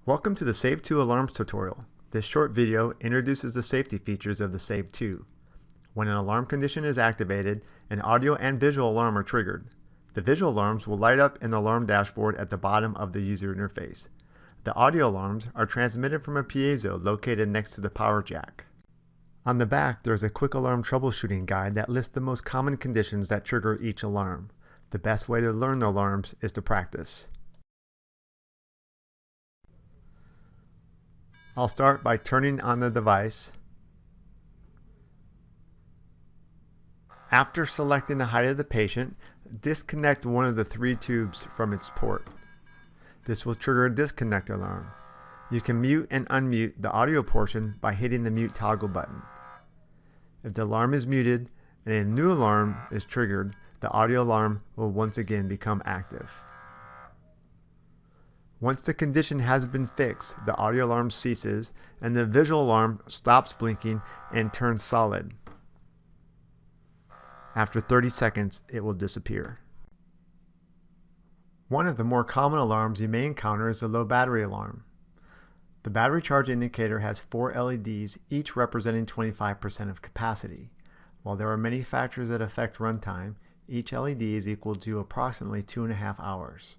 Welcome to the Save 2 Alarms tutorial. This short video introduces the safety features of the Save 2. When an alarm condition is activated, an audio and visual alarm are triggered. The visual alarms will light up in the alarm dashboard at the bottom of the user interface. The audio alarms are transmitted from a piezo located next to the power jack. On the back, there is a quick alarm troubleshooting guide that lists the most common conditions that trigger each alarm. The best way to learn the alarms is to practice. I'll start by turning on the device. After selecting the height of the patient, disconnect one of the 3 tubes from its port. This will trigger a disconnect alarm. You can mute and unmute the audio portion by hitting the mute toggle button. If the alarm is muted and a new alarm is triggered, the audio alarm will once again become active. Once the condition has been fixed, the audio alarm ceases and the visual alarm stops blinking and turns solid. After 30 seconds, it will disappear. One of the more common alarms you may encounter is the low battery alarm. The battery charge indicator has 4 LEDs, each representing 25% of capacity. While there are many factors that affect runtime, each LED is equal to approximately 2.5 hours.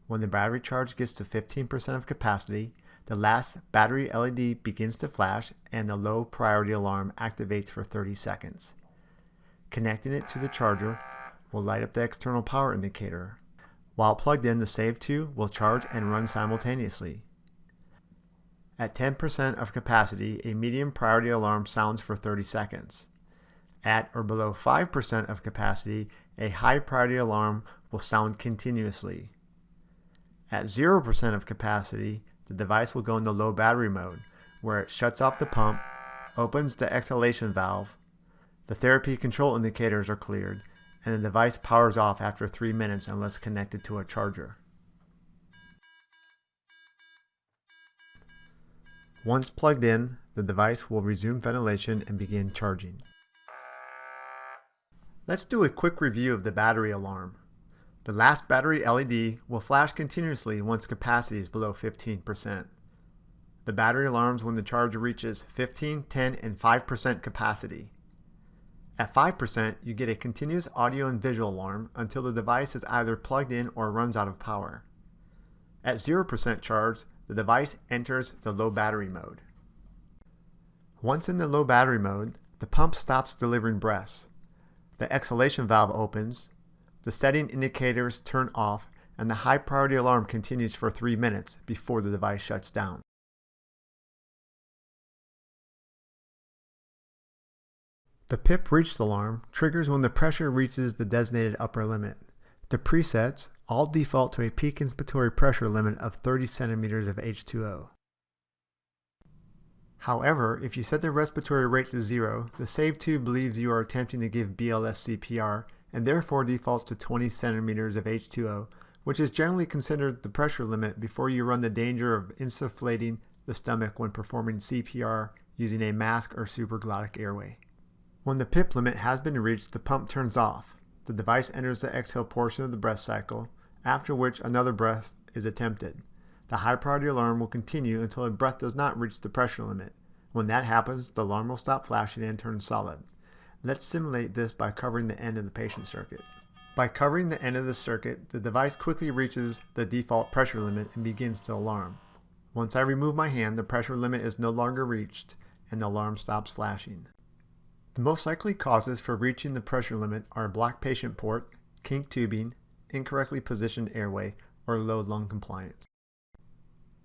When the battery charge gets to 15% of capacity, the last battery LED begins to flash and the low priority alarm activates for 30 seconds. Connecting it to the charger will light up the external power indicator. While plugged in, the Save 2 will charge and run simultaneously. At 10% of capacity, a medium priority alarm sounds for 30 seconds. At or below 5% of capacity, a high priority alarm will sound continuously. At 0% of capacity, the device will go into low battery mode, where it shuts off the pump, opens the exhalation valve, the therapy control indicators are cleared, and the device powers off after 3 minutes unless connected to a charger. Once plugged in, the device will resume ventilation and begin charging. Let's do a quick review of the battery alarm. The last battery LED will flash continuously once capacity is below 15%. The battery alarms when the charge reaches 15, 10, and 5% capacity. At 5%, you get a continuous audio and visual alarm until the device is either plugged in or runs out of power. At 0% charge, the device enters the low battery mode. Once in the low battery mode, the pump stops delivering breaths. The exhalation valve opens, the setting indicators turn off, and the high priority alarm continues for 3 minutes before the device shuts down. The PIP reached alarm triggers when the pressure reaches the designated upper limit. The presets all default to a peak inspiratory pressure limit of 30 centimeters of H2O. However, if you set the respiratory rate to 0, the Save 2 believes you are attempting to give BLS CPR and therefore defaults to 20 centimeters of H2O, which is generally considered the pressure limit before you run the danger of insufflating the stomach when performing CPR using a mask or supraglottic airway. When the PIP limit has been reached, the pump turns off. The device enters the exhale portion of the breath cycle, after which another breath is attempted. The high priority alarm will continue until a breath does not reach the pressure limit. When that happens, the alarm will stop flashing and turn solid. Let's simulate this by covering the end of the patient circuit. By covering the end of the circuit, the device quickly reaches the default pressure limit and begins to alarm. Once I remove my hand, the pressure limit is no longer reached and the alarm stops flashing. The most likely causes for reaching the pressure limit are blocked patient port, kinked tubing, incorrectly positioned airway, or low lung compliance.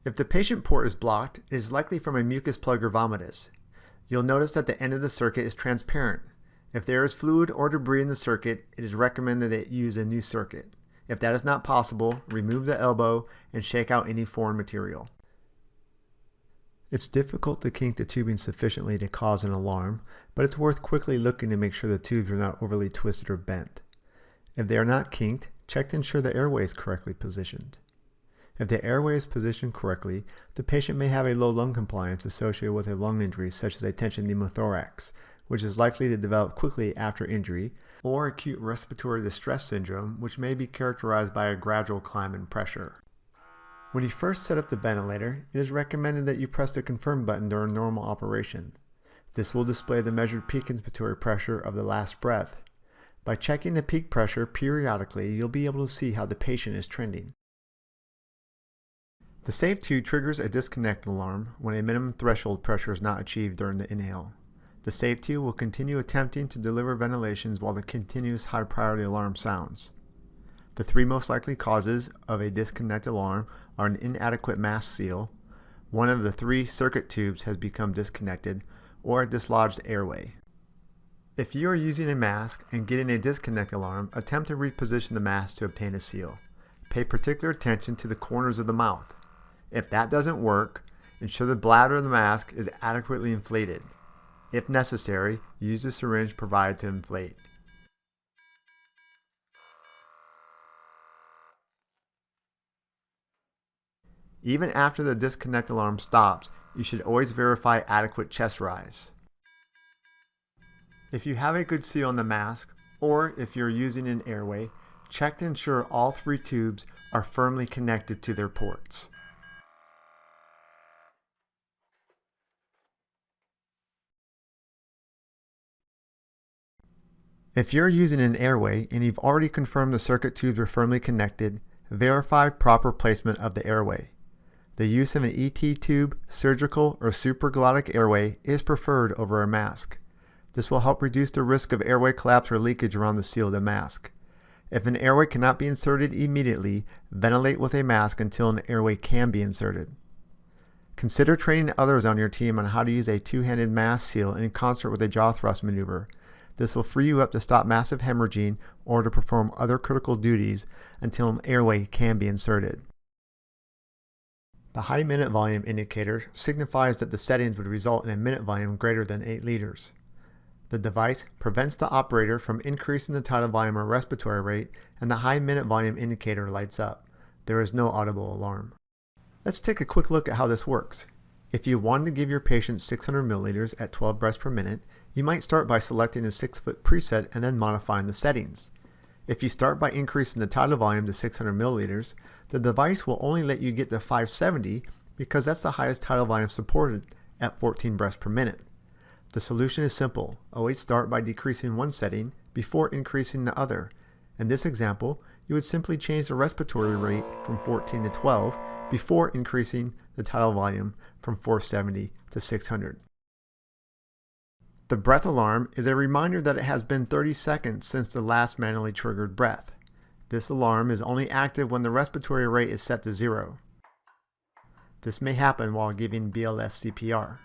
If the patient port is blocked, it is likely from a mucus plug or vomitus. You'll notice that the end of the circuit is transparent. If there is fluid or debris in the circuit, it is recommended that you use a new circuit. If that is not possible, remove the elbow and shake out any foreign material. It's difficult to kink the tubing sufficiently to cause an alarm, but it's worth quickly looking to make sure the tubes are not overly twisted or bent. If they are not kinked, check to ensure the airway is correctly positioned. If the airway is positioned correctly, the patient may have a low lung compliance associated with a lung injury such as a tension pneumothorax, which is likely to develop quickly after injury, or acute respiratory distress syndrome, which may be characterized by a gradual climb in pressure. When you first set up the ventilator, it is recommended that you press the confirm button during normal operation. This will display the measured peak inspiratory pressure of the last breath. By checking the peak pressure periodically, you'll be able to see how the patient is trending. The Save 2 triggers a disconnect alarm when a minimum threshold pressure is not achieved during the inhale. The Save 2 will continue attempting to deliver ventilations while the continuous high priority alarm sounds. The three most likely causes of a disconnect alarm are an inadequate mask seal, one of the three circuit tubes has become disconnected, or a dislodged airway. If you are using a mask and getting a disconnect alarm, attempt to reposition the mask to obtain a seal. Pay particular attention to the corners of the mouth. If that doesn't work, ensure the bladder of the mask is adequately inflated. If necessary, use the syringe provided to inflate. Even after the disconnect alarm stops, you should always verify adequate chest rise. If you have a good seal on the mask, or if you're using an airway, check to ensure all three tubes are firmly connected to their ports. If you're using an airway and you've already confirmed the circuit tubes are firmly connected, verify proper placement of the airway. The use of an ET tube, surgical, or supraglottic airway is preferred over a mask. This will help reduce the risk of airway collapse or leakage around the seal of the mask. If an airway cannot be inserted immediately, ventilate with a mask until an airway can be inserted. Consider training others on your team on how to use a two-handed mask seal in concert with a jaw thrust maneuver. This will free you up to stop massive hemorrhaging or to perform other critical duties until an airway can be inserted. The high minute volume indicator signifies that the settings would result in a minute volume greater than 8 liters. The device prevents the operator from increasing the tidal volume or respiratory rate, and the high minute volume indicator lights up. There is no audible alarm. Let's take a quick look at how this works. If you wanted to give your patient 600 milliliters at 12 breaths per minute, you might start by selecting the 6-foot preset and then modifying the settings. If you start by increasing the tidal volume to 600 milliliters, the device will only let you get to 570 because that's the highest tidal volume supported at 14 breaths per minute. The solution is simple. Always start by decreasing one setting before increasing the other. In this example, you would simply change the respiratory rate from 14 to 12 before increasing the tidal volume from 470 to 600. The breath alarm is a reminder that it has been 30 seconds since the last manually triggered breath. This alarm is only active when the respiratory rate is set to 0. This may happen while giving BLS CPR.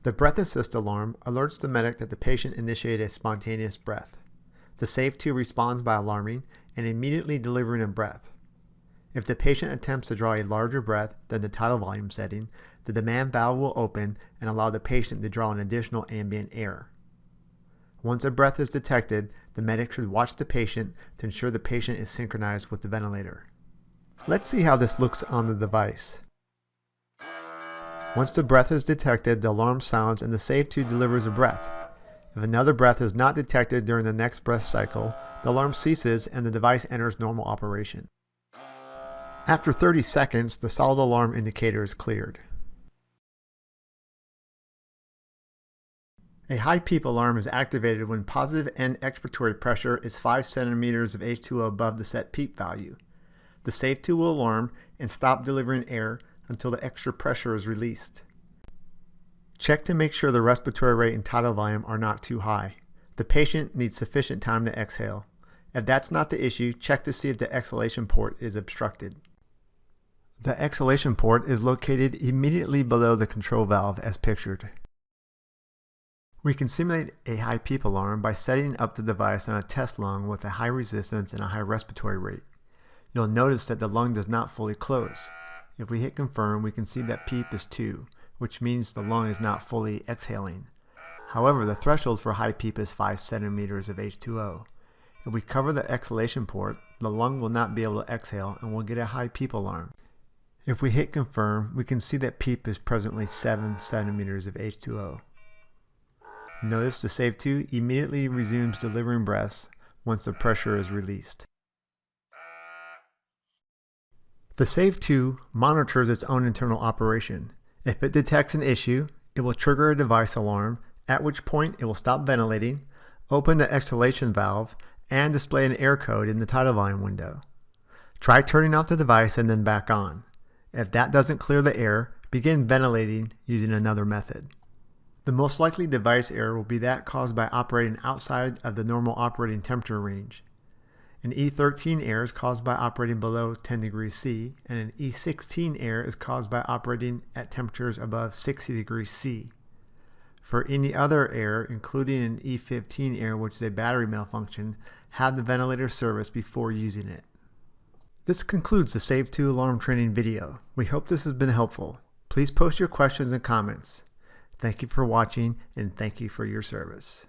The breath assist alarm alerts the medic that the patient initiated a spontaneous breath. The Save 2 responds by alarming and immediately delivering a breath. If the patient attempts to draw a larger breath than the tidal volume setting, the demand valve will open and allow the patient to draw an additional ambient air. Once a breath is detected, the medic should watch the patient to ensure the patient is synchronized with the ventilator. Let's see how this looks on the device. Once the breath is detected, the alarm sounds and the Save 2 delivers a breath. If another breath is not detected during the next breath cycle, the alarm ceases and the device enters normal operation. After 30 seconds, the solid alarm indicator is cleared. A high PEEP alarm is activated when positive end expiratory pressure is 5 centimeters of H2O above the set PEEP value. The Save 2 will alarm and stop delivering air until the extra pressure is released. Check to make sure the respiratory rate and tidal volume are not too high. The patient needs sufficient time to exhale. If that's not the issue, check to see if the exhalation port is obstructed. The exhalation port is located immediately below the control valve as pictured. We can simulate a high PEEP alarm by setting up the device on a test lung with a high resistance and a high respiratory rate. You'll notice that the lung does not fully close. If we hit confirm, we can see that PEEP is 2, which means the lung is not fully exhaling. However, the threshold for high PEEP is 5 centimeters of H2O. If we cover the exhalation port, the lung will not be able to exhale and will get a high PEEP alarm. If we hit confirm, we can see that PEEP is presently 7 centimeters of H2O. Notice the Save 2 immediately resumes delivering breaths once the pressure is released. The Save 2 monitors its own internal operation. If it detects an issue, it will trigger a device alarm, at which point it will stop ventilating, open the exhalation valve, and display an error code in the tidal volume window. Try turning off the device and then back on. If that doesn't clear the error, begin ventilating using another method. The most likely device error will be that caused by operating outside of the normal operating temperature range. An E13 error is caused by operating below 10 degrees C, and an E16 error is caused by operating at temperatures above 60 degrees C. For any other error, including an E15 error, which is a battery malfunction, have the ventilator serviced before using it. This concludes the Save 2 alarm training video. We hope this has been helpful. Please post your questions and comments. Thank you for watching, and thank you for your service.